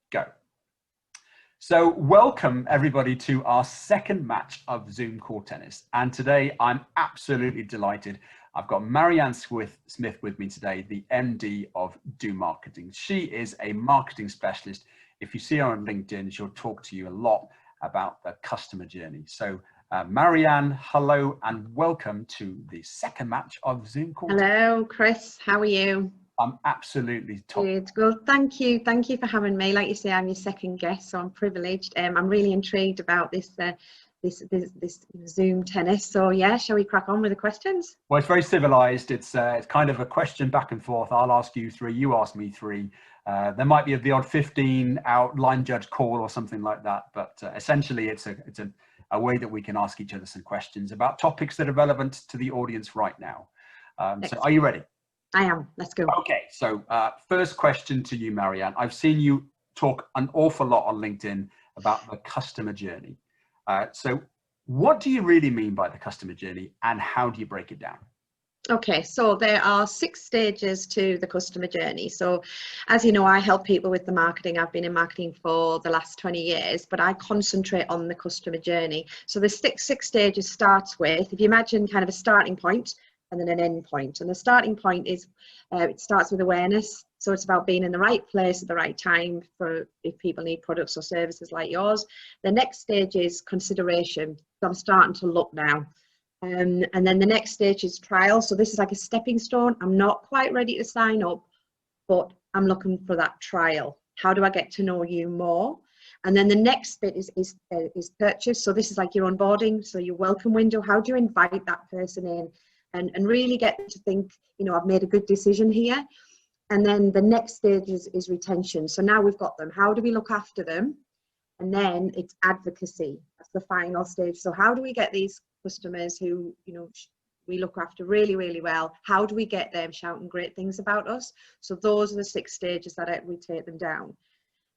Go. So welcome everybody to our second match of Zoom Call Tennis. And today I'm absolutely delighted. I've got Marianne Smith with me today, the MD of Do Marketing. She is a marketing specialist. If you see her on LinkedIn, she'll talk to you a lot about the customer journey. So Marianne, hello and welcome to the second match of Zoom Call Tennis. Hello, Chris. How are you? I'm absolutely top. Good. Well, thank you. Thank you for having me. Like you say, I'm your second guest, so I'm privileged. I'm really intrigued about this Zoom tennis. So yeah, shall we crack on with the questions? Well, it's very civilized. It's kind of a question back and forth. I'll ask you three, you ask me three. There might be the odd 15 out line judge call or something like that, but essentially it's a way that we can ask each other some questions about topics that are relevant to the audience right now. So are you ready? I am. Let's go. Okay, so first question to you, Marianne. I've seen you talk an awful lot on LinkedIn about the customer journey. So what do you really mean by the customer journey and how do you break it down? Okay, so there are 6 stages to the customer journey. So as you know, I help people with the marketing. I've been in marketing for the last 20 years, but I concentrate on the customer journey. So the six stages starts with, if you imagine kind of a starting point, and then an end point. And the starting point is, it starts with awareness. So it's about being in the right place at the right time for if people need products or services like yours. The next stage is consideration. So I'm starting to look now. And then the next stage is trial. So this is like a stepping stone. I'm not quite ready to sign up, but I'm looking for that trial. How do I get to know you more? And then the next bit is purchase. So this is like your onboarding. So your welcome window. How do you invite that person in? And really get them to think, you know, I've made a good decision here. And then the next stage is retention. So now we've got them. How do we look after them? And then it's advocacy. That's the final stage. So how do we get these customers who, you know, we look after really, really well? How do we get them shouting great things about us? So those are the 6 stages that we take them down.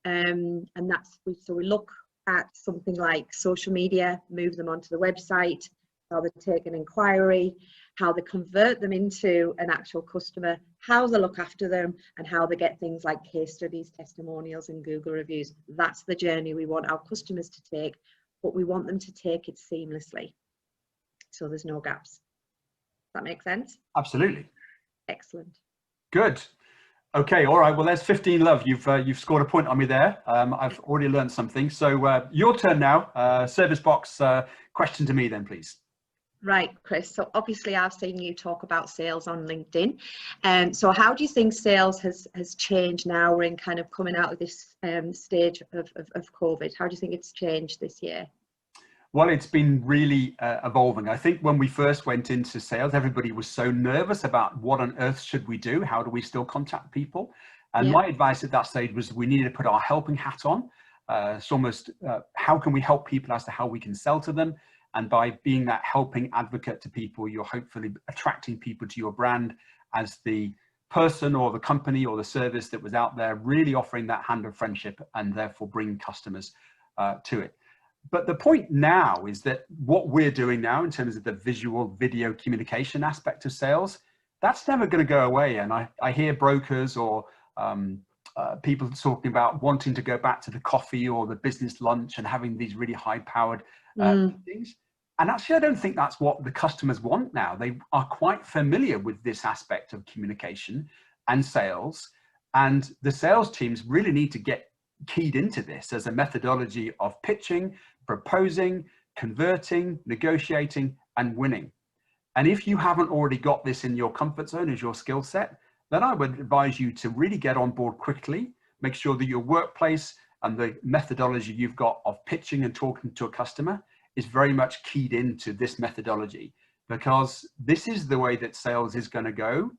And so we look at something like social media, move them onto the website, how they take an inquiry, how they convert them into an actual customer, how they look after them, and how they get things like case studies, testimonials, and Google reviews. That's the journey we want our customers to take, but we want them to take it seamlessly. So there's no gaps. Does that make sense? Absolutely. Excellent. Good. Okay. All right. Well, there's 15 love. You've scored a point on me there. I've already learned something. So your turn now. Service box question to me then, please. Right, Chris. So obviously I've seen you talk about sales on LinkedIn. So how do you think sales has changed now we're in kind of coming out of this stage of COVID? How do you think it's changed this year? Well, it's been really evolving. I think when we first went into sales, everybody was so nervous about what on earth should we do? How do we still contact people? And my advice at that stage was we needed to put our helping hat on. It's almost how can we help people as to how we can sell to them? And by being that helping advocate to people, you're hopefully attracting people to your brand as the person or the company or the service that was out there really offering that hand of friendship and therefore bringing customers to it. But the point now is that what we're doing now in terms of the visual video communication aspect of sales, that's never going to go away. And I hear brokers or people talking about wanting to go back to the coffee or the business lunch and having these really high powered things. And actually, I don't think that's what the customers want now. They are quite familiar with this aspect of communication and sales. And the sales teams really need to get keyed into this as a methodology of pitching, proposing, converting, negotiating, and winning. And if you haven't already got this in your comfort zone as your skill set, then I would advise you to really get on board quickly, make sure that your workplace and the methodology you've got of pitching and talking to a customer is very much keyed into this methodology, because this is the way that sales is going to go.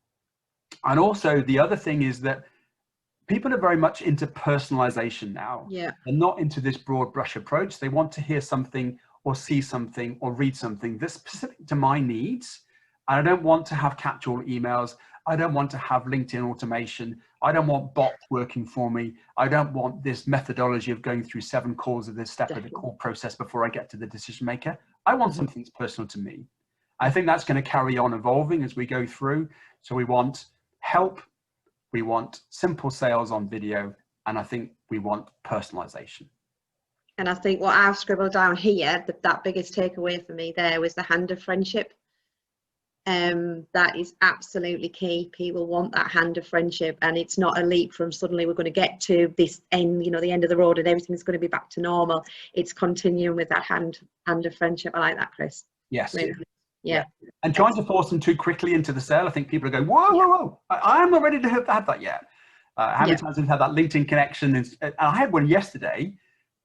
And also the other thing is that people are very much into personalization now. They're not into this broad brush approach. They want to hear something or see something or read something that's specific to my needs. I don't want to have catch-all emails. I don't want to have LinkedIn automation. I don't want bots working for me. I don't want this methodology of going through 7 calls of this step of the call process before I get to the decision maker. I want something that's personal to me. I think that's going to carry on evolving as we go through. So we want help. We want simple sales on video, and I think we want personalization. And I think what I've scribbled down here, that biggest takeaway for me there was the hand of friendship. That is absolutely key. People want that hand of friendship, and it's not a leap from suddenly we're going to get to this end, the end of the road and everything's going to be back to normal. It's continuing with that hand of friendship. I like that, Chris. Yes. Yeah. And trying to force them too quickly into the sale, I think people are going, whoa, I'm not ready to have that yet. How many times have we had that LinkedIn connection? And I had one yesterday,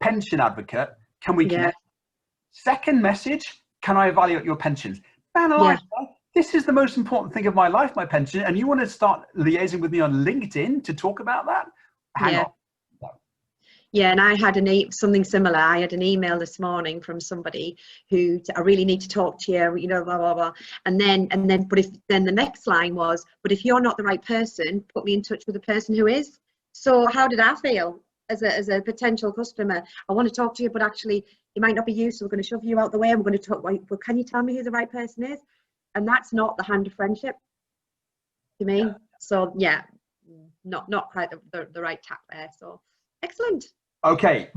pension advocate, can we connect? Second message, can I evaluate your pensions? Man alive, this is the most important thing of my life, my pension, and you want to start liaising with me on LinkedIn to talk about that? Hang on. Yeah, and I had something similar. I had an email this morning from somebody who I really need to talk to you, blah blah blah. And then, but then the next line was, but if you're not the right person, put me in touch with the person who is. So how did I feel as a potential customer? I want to talk to you, but actually it might not be you, so we're going to shove you out the way. I'm going to talk. Well, can you tell me who the right person is? And that's not the hand of friendship to me. So yeah, not quite the right tap there. So excellent. Okay,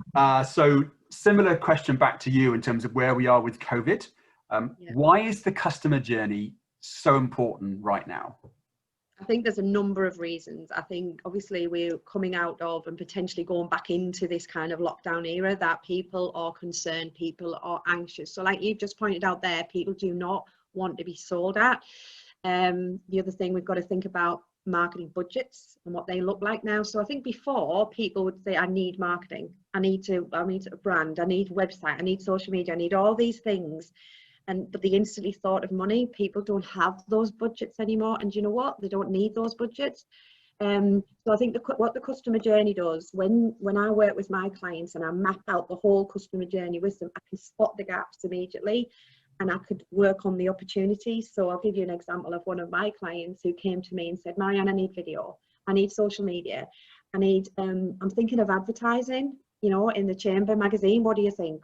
so similar question back to you in terms of where we are with COVID. Why is the customer journey so important right now? I think there's a number of reasons. I think obviously we're coming out of and potentially going back into this kind of lockdown era that people are concerned, people are anxious. So like you've just pointed out there, people do not want to be sold at. The other thing we've got to think about marketing budgets and what they look like now. So I think before people would say, I need marketing, I need a brand, I need a website, I need social media, I need all these things. But they instantly thought of money. People don't have those budgets anymore. And you know what? They don't need those budgets. So I think what the customer journey does, when I work with my clients and I map out the whole customer journey with them, I can spot the gaps immediately and I could work on the opportunities. So I'll give you an example of one of my clients who came to me and said, Marianne, I need video, I need social media, I need, I'm thinking of advertising, in the Chamber magazine, what do you think?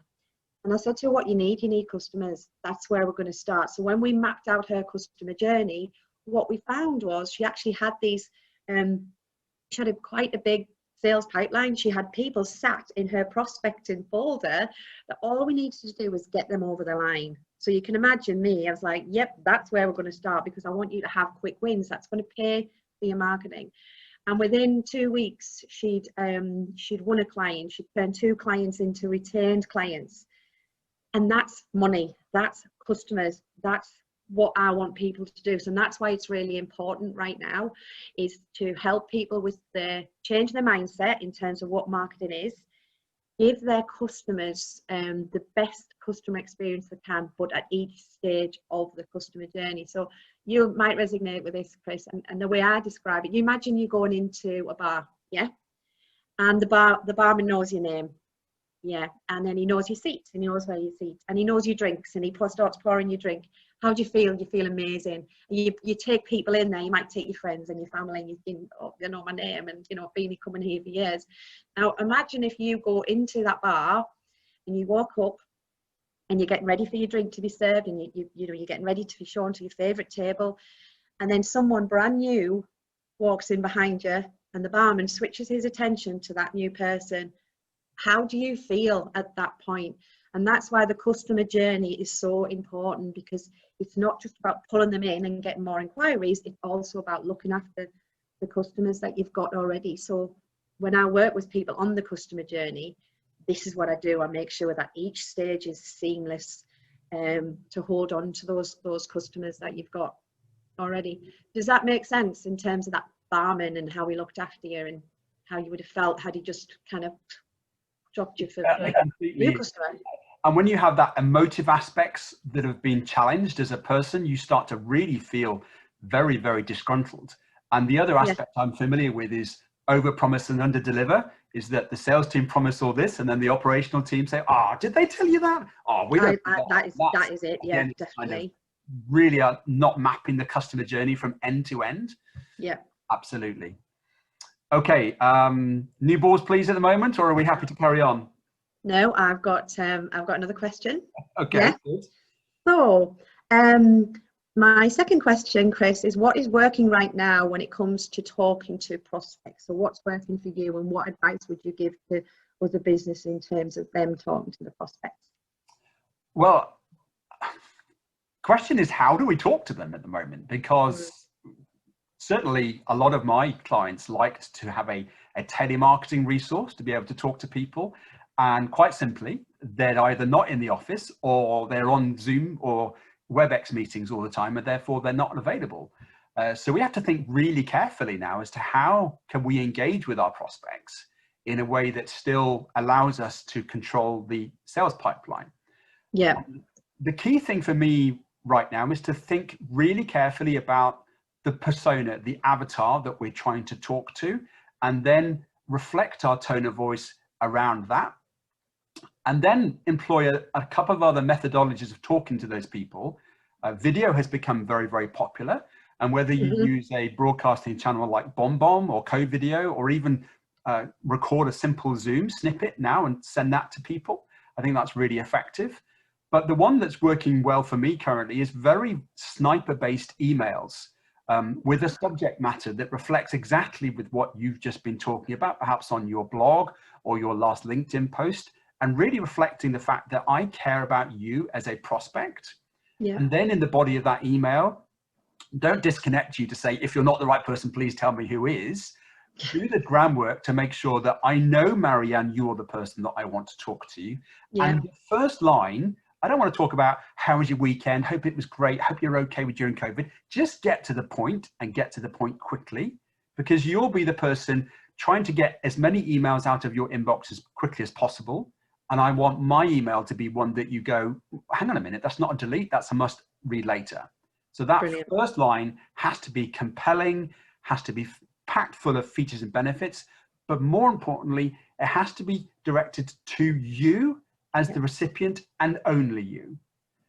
And I said to her, what you need customers. That's where we're going to start. So when we mapped out her customer journey, what we found was she actually had these, she had quite a big sales pipeline. She had people sat in her prospecting folder that all we needed to do was get them over the line. So you can imagine me, I was like, yep, that's where we're going to start because I want you to have quick wins. That's going to pay for your marketing. And within 2 weeks, she'd won a client. She'd turned 2 clients into retained clients. And that's money, that's customers, that's what I want people to do. So that's why it's really important right now is to help people with change their mindset in terms of what marketing is, give their customers the best customer experience they can, but at each stage of the customer journey. So you might resonate with this, Chris, and the way I describe it, you imagine you going into a bar, and the barman knows your name. Yeah, and then he knows your seat, and he knows where you sit, and he knows your drinks, and he starts pouring your drink. How do you feel? You feel amazing. You take people in there. You might take your friends and your family, and you think, oh, you know my name, and been coming here for years. Now imagine if you go into that bar, and you walk up, and you're getting ready for your drink to be served, and you're getting ready to be shown to your favourite table, and then someone brand new walks in behind you, and the barman switches his attention to that new person. How do you feel at that point? And that's why the customer journey is so important, because it's not just about pulling them in and getting more inquiries, it's also about looking after the customers that you've got already. So when I work with people on the customer journey, this is what I do. I make sure that each stage is seamless to hold on to those customers that you've got already. Does that make sense in terms of that barman and how he looked after you and how you would have felt had he just kind of dropped you for a new customer? And when you have that emotive aspects that have been challenged as a person, you start to really feel very, very disgruntled. And the other aspect I'm familiar with is over promise and under deliver, is that the sales team promise all this and then the operational team say, did they tell you that? We don't. That is it. Yeah, definitely. Kind of really are not mapping the customer journey from end to end. Yeah, absolutely. Okay, new balls please at the moment, or are we happy to carry on? No, I've got another question. Okay. Yeah. Good. So My second question, Chris, is what is working right now when it comes to talking to prospects? So what's working for you, and what advice would you give to other business in terms of them talking to the prospects? Well, question is, how do we talk to them at the moment? Because certainly a lot of my clients liked to have a telemarketing resource to be able to talk to people. And quite simply, they're either not in the office, or they're on Zoom or WebEx meetings all the time, and therefore they're not available. So we have to think really carefully now as to how can we engage with our prospects in a way that still allows us to control the sales pipeline. Yeah. The key thing for me right now is to think really carefully about the persona, the avatar that we're trying to talk to, and then reflect our tone of voice around that. And then employ a couple of other methodologies of talking to those people. Video has become very, very popular. And whether you use a broadcasting channel like BombBomb or Co-Video, or even record a simple Zoom snippet now and send that to people, I think that's really effective. But the one that's working well for me currently is very sniper-based emails with a subject matter that reflects exactly with what you've just been talking about, perhaps on your blog or your last LinkedIn post, and really reflecting the fact that I care about you as a prospect. Yeah. And then in the body of that email, don't disconnect you to say, if you're not the right person, please tell me who is. Do the groundwork to make sure that I know, Marianne, you're the person that I want to talk to. Yeah. And the first line, I don't want to talk about how was your weekend, hope it was great, hope you're okay with during COVID. Just get to the point, and get to the point quickly, because you'll be the person trying to get as many emails out of your inbox as quickly as possible. And I want my email to be one that you go, hang on a minute, that's not a delete, that's a must read later. So that Brilliant. First line has to be compelling, has to be packed full of features and benefits, but more importantly, it has to be directed to you as the recipient, and only you.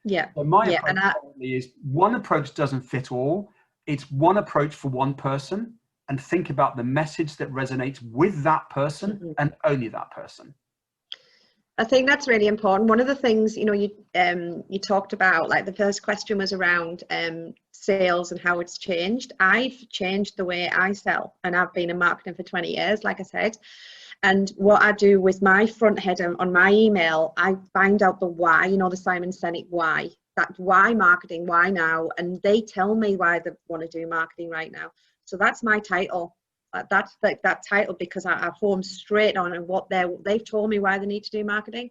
Yeah. So my approach is, one approach doesn't fit all. It's one approach for one person, and think about the message that resonates with that person and only that person. I think that's really important. One of the things, you talked about, like the first question was around sales and how it's changed. I've changed the way I sell, and I've been in marketing for 20 years, like I said. And what I do with my front header on my email, I find out the why, the Simon Sinek why. That why marketing, why now? And they tell me why they want to do marketing right now. So that's my title. That's like that title, because I home straight on and what they've told me why they need to do marketing.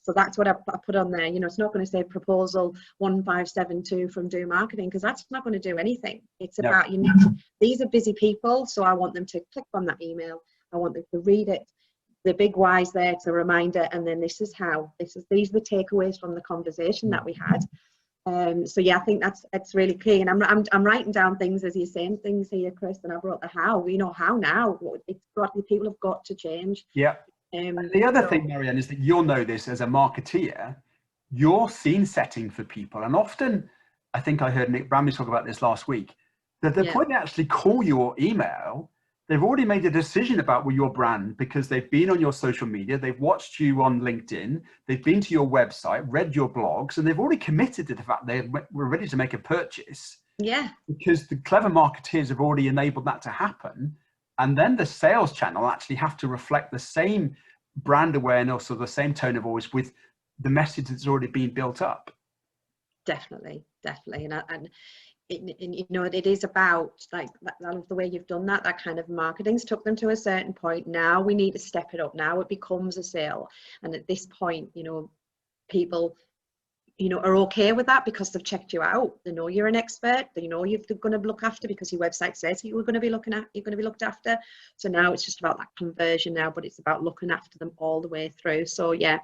So that's what I put on there. It's not going to say proposal 1572 from Do Marketing, because that's not going to do anything. It's about these are busy people, so I want them to click on that email. I want them to read it. The big why's there, it's a reminder, and then this is how. These are the takeaways from the conversation that we had. So yeah, I think that's really key. And I'm writing down things as you're saying things here, Chris, and I brought the how. How now? People have got to change. Yeah. The other thing, Marianne, is that you'll know this as a marketeer, you're scene setting for people. And often, I think I heard Nick Bramley talk about this last week, that the point they actually call your email, they've already made a decision about your brand, because they've been on your social media, they've watched you on LinkedIn, they've been to your website, read your blogs, and they've already committed to the fact they were ready to make a purchase. Yeah. Because the clever marketeers have already enabled that to happen. And then the sales channel actually have to reflect the same brand awareness or the same tone of voice with the message that's already been built up. Definitely. And it is about like the way you've done that kind of marketing's took them to a certain point. Now we need to step it up. Now it becomes a sale. And at this point, people, are okay with that, because they've checked you out. They know you're an expert. They know you're going to look after, because your website says you're going to be looked after. So now it's just about that conversion now, but it's about looking after them all the way through. So yeah,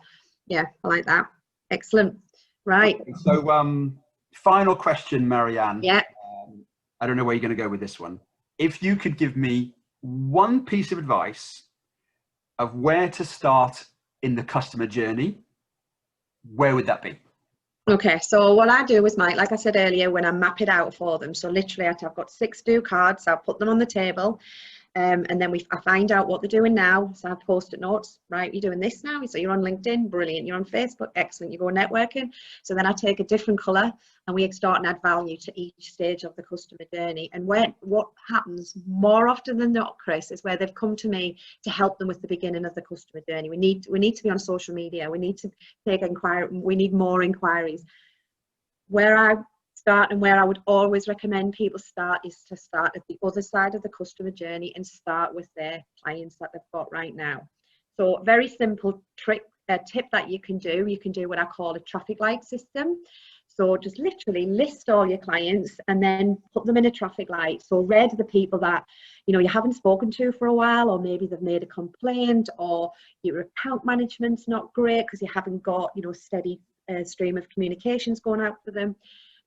I like that. Excellent. Right. Okay, so final question, Marianne. Yeah. I don't know where you're going to go with this one. If you could give me one piece of advice of where to start in the customer journey, where would that be? Okay, so what I do with like I said earlier, when I map it out for them, so literally I've got 6 do cards, I'll put them on the table, And then I find out what they're doing now. So I have post-it notes, right? You're doing this now. So you're on LinkedIn, brilliant. You're on Facebook, excellent. You go networking. So then I take a different color and we start and add value to each stage of the customer journey. And what happens more often than not, Chris, is where they've come to me to help them with the beginning of the customer journey. We need to be on social media. We need to take inquiry. We need more inquiries. Where I start and where I would always recommend people start is to start at the other side of the customer journey and start with their clients that they've got right now. So very simple tip that you can do what I call a traffic light system. So just literally list all your clients and then put them in a traffic light. So red the people that you haven't spoken to for a while, or maybe they've made a complaint, or your account management's not great because you haven't got steady stream of communications going out for them.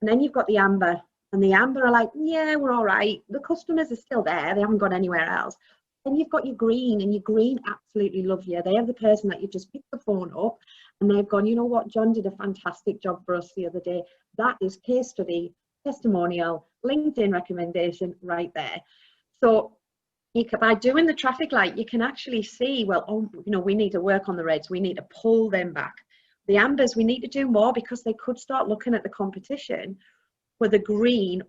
And then you've got the amber, and the amber are like, yeah, we're all right. The customers are still there. They haven't gone anywhere else. Then you've got your green, and your green absolutely love you. They have the person that you just picked the phone up and they've gone, you know what, John did a fantastic job for us the other day. That is case study, testimonial, LinkedIn recommendation right there. So by doing the traffic light, you can actually see, well, we need to work on the reds. We need to pull them back. The ambers, we need to do more because they could start looking at the competition. For the green,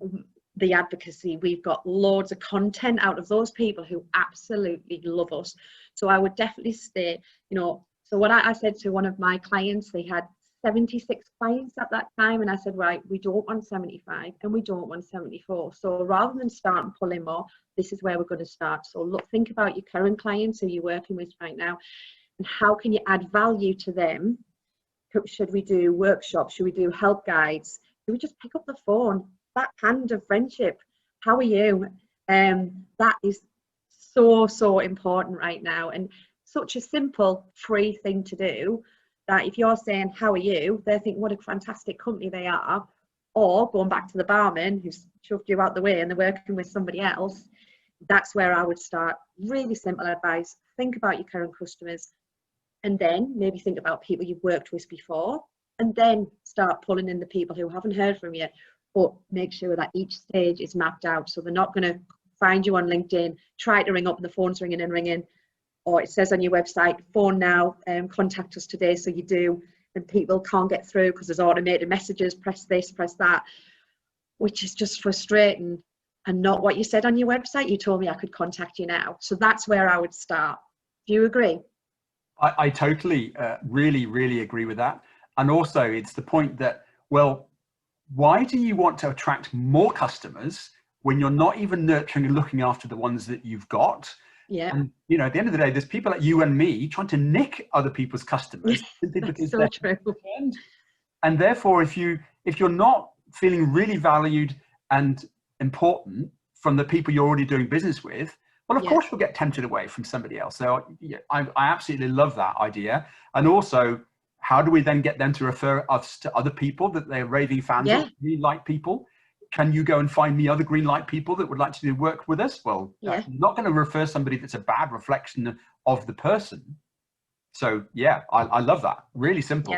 the advocacy, we've got loads of content out of those people who absolutely love us. So I would definitely say, so what I said to one of my clients, they had 76 clients at that time, and I said, right, we don't want 75 and we don't want 74. So rather than start and pulling more, this is where we're going to start. So look, think about your current clients who you're working with right now, and how can you add value to them? Should we do workshops? Should we do help guides? Should we just pick up the phone? That hand of friendship. How are you? That is so important right now, and such a simple, free thing to do. That if you're saying, how are you? They think, what a fantastic company they are. Or going back to the barman who's shoved you out the way and they're working with somebody else. That's where I would start. Really simple advice. Think about your current customers. And then maybe think about people you've worked with before, and then start pulling in the people who haven't heard from you. But make sure that each stage is mapped out, so they're not going to find you on LinkedIn, try to ring up and the phone's ringing and ringing, or it says on your website, phone now, contact us today, so you do, and people can't get through because there's automated messages, press this, press that, which is just frustrating and not what you said on your website. You told me I could contact you now. So that's where I would start. Do you agree? I totally, really agree with that. And also it's the point that, well, why do you want to attract more customers when you're not even nurturing and looking after the ones that you've got? Yeah. And, at the end of the day, there's people like you and me trying to nick other people's customers simply because so they're true. concerned. And therefore, if you're not feeling really valued and important from the people you're already doing business with, well, of course you'll get tempted away from somebody else. So I absolutely love that idea. And also, how do we then get them to refer us to other people that they're raving fans of, green light people? Can you go and find me other green light people that would like to do work with us? Well, you're not going to refer somebody that's a bad reflection of the person. So I love that. Really simple.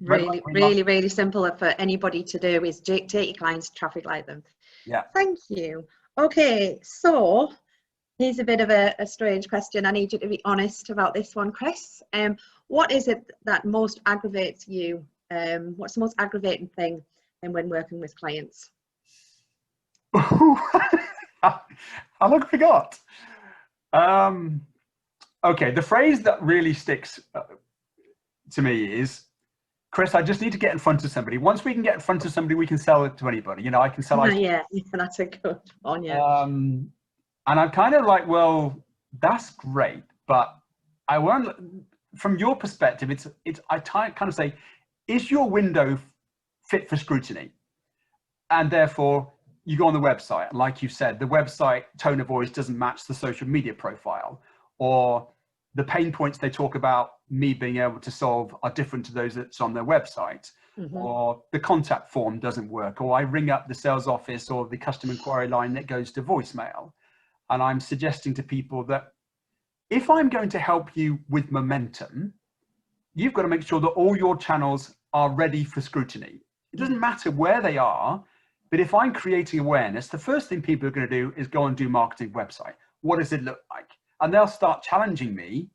Really simple for anybody to do is take your clients, traffic light them. Yeah. Thank you. Okay, so here's a bit of a strange question. I need you to be honest about this one, Chris. What is it that most aggravates you? What's the most aggravating thing when working with clients? How long have we got? Okay, the phrase that really sticks to me is, Chris, I just need to get in front of somebody. Once we can get in front of somebody, we can sell it to anybody. I can sell. Yeah, that's a good one. Yeah. And I'm kind of like, well, that's great, but I won't. From your perspective, I kind of say, is your window fit for scrutiny? And therefore, you go on the website, and like you said, the website tone of voice doesn't match the social media profile, or the pain points they talk about me being able to solve are different to those that's on their website, or the contact form doesn't work, or I ring up the sales office or the customer inquiry line that goes to voicemail. And I'm suggesting to people that if I'm going to help you with momentum, you've got to make sure that all your channels are ready for scrutiny. It doesn't matter where they are, but if I'm creating awareness, the first thing people are going to do is go and do marketing website. what does it look like? And they'll start challenging me.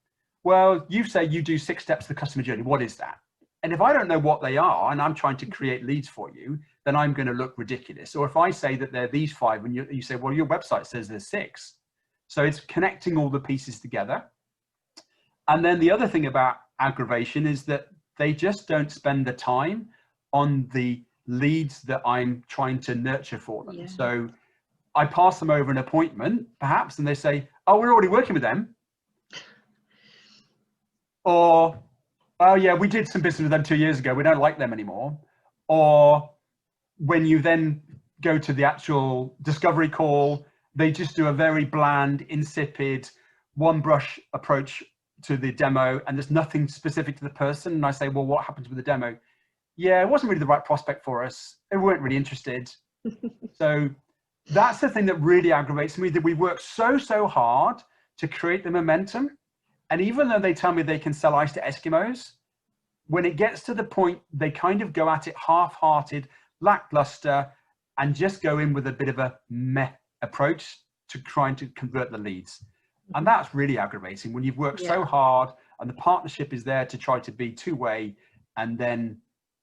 Well, you say you do 6 steps of the customer journey. What is that? And if I don't know what they are and I'm trying to create leads for you, then I'm going to look ridiculous. Or if I say that there are these 5 and you say, well, your website says there's 6. So it's connecting all the pieces together. And then the other thing about aggravation is that they just don't spend the time on the leads that I'm trying to nurture for them. Yeah. So I pass them over an appointment, perhaps, and they say, oh, we're already working with them. Or, oh yeah, we did some business with them 2 years ago. We don't like them anymore. Or when you then go to the actual discovery call, they just do a very bland, insipid, one brush approach to the demo, and there's nothing specific to the person. And I say, well, what happens with the demo? Yeah, it wasn't really the right prospect for us. They weren't really interested. So that's the thing that really aggravates me, that we work so hard to create the momentum. And even though they tell me they can sell ice to Eskimos, when it gets to the point, they kind of go at it half-hearted, lackluster, and just go in with a bit of a meh approach to trying to convert the leads. And that's really aggravating when you've worked so hard and the partnership is there to try to be two-way, and then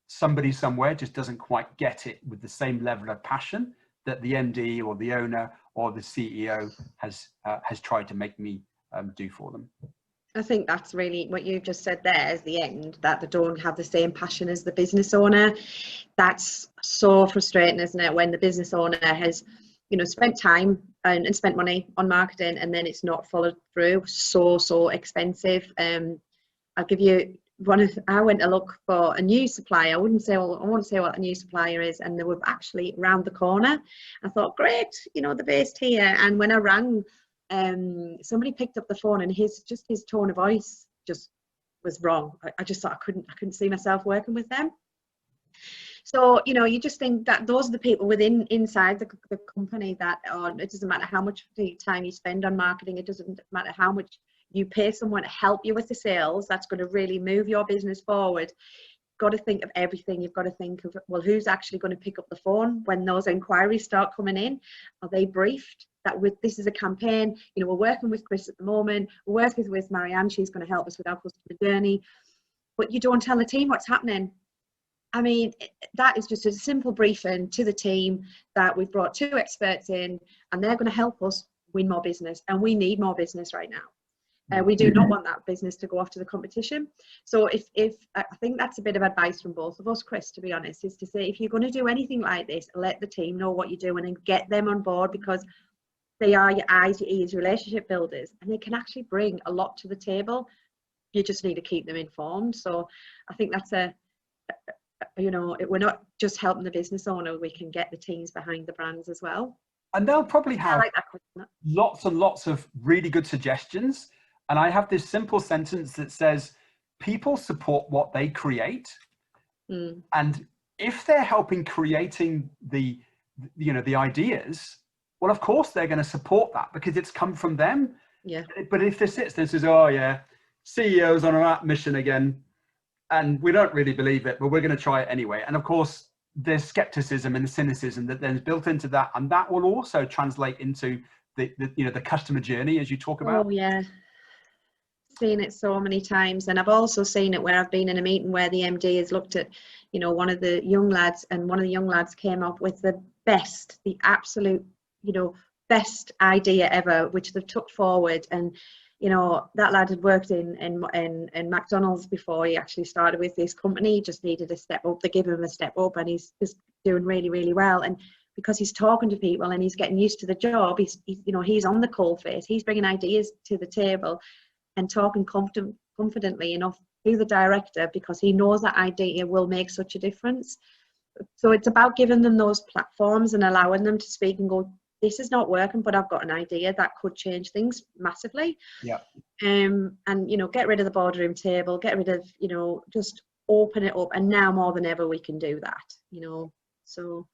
somebody somewhere just doesn't quite get it with the same level of passion that the MD or the owner or the CEO has tried to make me do for them. I think that's really what you've just said there is the end, that they don't have the same passion as the business owner. That's so frustrating, isn't it, when the business owner has, you know, spent time and spent money on marketing and then it's not followed through. So expensive. I'll give you I went to look for a new supplier. I won't say what a new supplier is, and they were actually around the corner. I thought, great, you know, they're based here. And when I rang, somebody picked up the phone, and his tone of voice just was wrong. I just thought I couldn't see myself working with them. So, you know, you just think that those are the people inside the company that it doesn't matter how much time you spend on marketing, it doesn't matter how much you pay someone to help you with the sales, that's going to really move your business forward. You've got to think of everything. You've got to think of, well, who's actually going to pick up the phone when those inquiries start coming in? Are they briefed that this is a campaign? You know, we're working with Chris at the moment. We're working with Marianne. She's going to help us with our customer journey. But you don't tell the team what's happening. I mean, that is just a simple briefing to the team that we've brought 2 experts in and they're going to help us win more business. And we need more business right now. We do not want that business to go off to the competition. So if I think that's a bit of advice from both of us, Chris, to be honest, is to say, if you're going to do anything like this, let the team know what you're doing and get them on board, because they are your eyes, your ears, relationship builders, and they can actually bring a lot to the table. You just need to keep them informed. So I think that's you know, we're not just helping the business owner, we can get the teams behind the brands as well. And they'll probably have lots and lots of really good suggestions. And I have this simple sentence that says, people support what they create. And if they're helping creating the ideas, well, of course, they're going to support that because it's come from them. Yeah. But if this sits there and says, oh yeah, CEO's on a mission again, and we don't really believe it, but we're going to try it anyway. And of course, there's skepticism and the cynicism that then is built into that. And that will also translate into the customer journey, as you talk about. Oh yeah. Seen it so many times, and I've also seen it where I've been in a meeting where the MD has looked at, you know, one of the young lads, and one of the young lads came up with the absolute, you know, best idea ever, which they've took forward. And you know, that lad had worked in McDonald's before he actually started with this company. He just needed a step up. They give him a step up, and he's just doing really, really well. And because he's talking to people and he's getting used to the job, he's on the coal face. He's bringing ideas to the table and talking confidently enough to the director, because he knows that idea will make such a difference. So it's about giving them those platforms and allowing them to speak and go, this is not working, but I've got an idea that could change things massively. Yeah. And, you know, get rid of the boardroom table, get rid of, you know, just open it up. And now more than ever, we can do that, you know. So,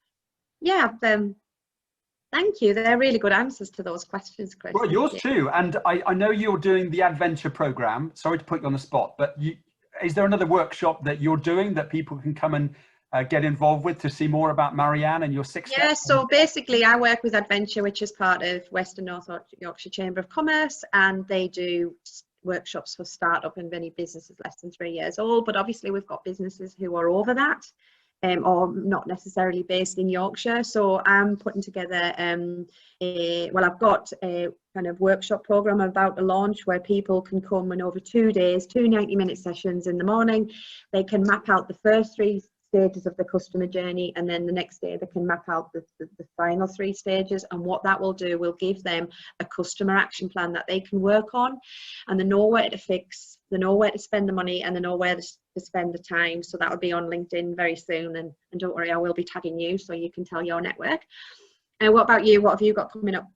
yeah, thank you. They're really good answers to those questions, Chris. Well, yours too. And I know you're doing the Adventure program. Sorry to put you on the spot, but is there another workshop that you're doing that people can come and get involved with to see more about Marianne and your 6 steps? Yeah, so basically I work with Adventure, which is part of Western North Yorkshire Chamber of Commerce, and they do workshops for startup and any businesses less than 3 years old. But obviously we've got businesses who are over that, or not necessarily based in Yorkshire. So I'm putting together I've got a kind of workshop program about to launch where people can come, and over 2 days, 2 90-minute sessions in the morning, they can map out the first 3 stages of the customer journey, and then the next day they can map out the final 3 stages. And what that will do will give them a customer action plan that they can work on, and they know where to fix, they know where to spend the money, and they know where to spend the time. So that will be on LinkedIn very soon, and don't worry, I will be tagging you so you can tell your network. And what about you? What have you got coming up?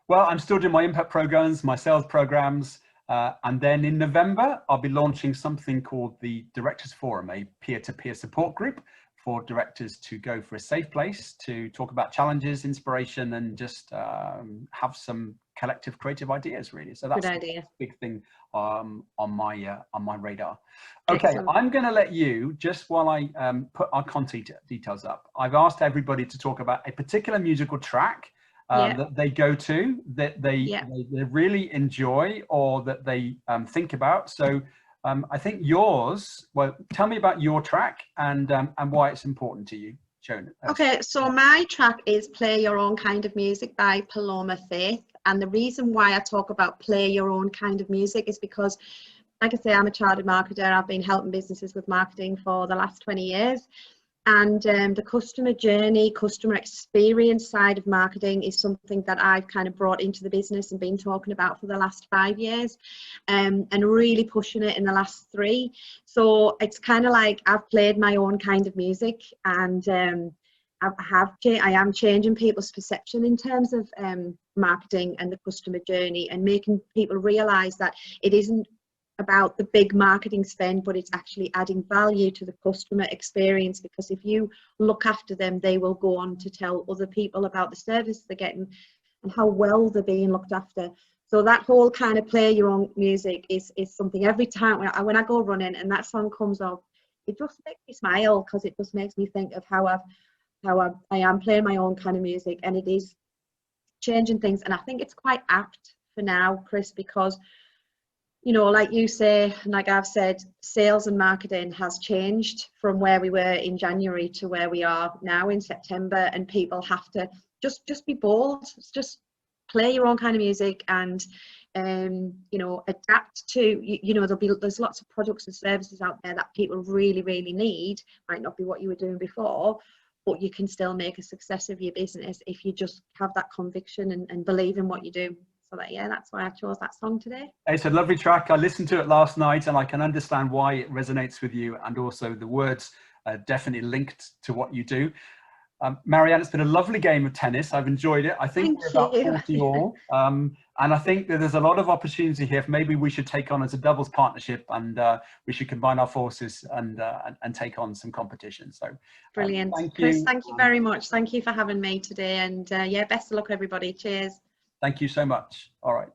Well, I'm still doing my impact programs, my sales programs. And then in November, I'll be launching something called the Directors Forum, a peer-to-peer support group for directors to go for a safe place to talk about challenges, inspiration, and just have some collective creative ideas, really. So that's a big thing on my radar. Okay, excellent. I'm going to let you, just while I put our content details up, I've asked everybody to talk about a particular musical track that they go to, that they really enjoy, or that they think about. So I think yours, well, tell me about your track and why it's important to you, Joan. Okay, so my track is Play Your Own Kind of Music by Paloma Faith. And the reason why I talk about play your own kind of music is because, like I say, I'm a chartered marketer. I've been helping businesses with marketing for the last 20 years. And the customer journey, customer experience side of marketing is something that I've kind of brought into the business and been talking about for the last 5 years, and really pushing it in the last 3. So it's kind of like I've played my own kind of music, and I am changing people's perception in terms of marketing and the customer journey, and making people realise that it isn't about the big marketing spend, but it's actually adding value to the customer experience, because if you look after them, they will go on to tell other people about the service they're getting and how well they're being looked after. So that whole kind of play your own music is something every time when I go running and that song comes up, it just makes me smile, because it just makes me think of how I am playing my own kind of music, and it is changing things. And I think it's quite apt for now, Chris, because you know, like you say, and like I've said, sales and marketing has changed from where we were in January to where we are now in September, and people have to just be bold, just play your own kind of music, and you know, adapt to, you know, there's lots of products and services out there that people really need. Might not be what you were doing before, but you can still make a success of your business if you just have that conviction and believe in what you do. So that's why I chose that song today. It's a lovely track. I listened to it last night, and I can understand why it resonates with you, and also the words are definitely linked to what you do. Marianne, it's been a lovely game of tennis. I've enjoyed it. I think we're about 40 all, and I think that there's a lot of opportunity here. Maybe we should take on as a doubles partnership, and we should combine our forces and take on some competition. So brilliant. Thank Chris, you. Thank you very much. Thank you for having me today, and best of luck, everybody. Cheers. Thank you so much. All right.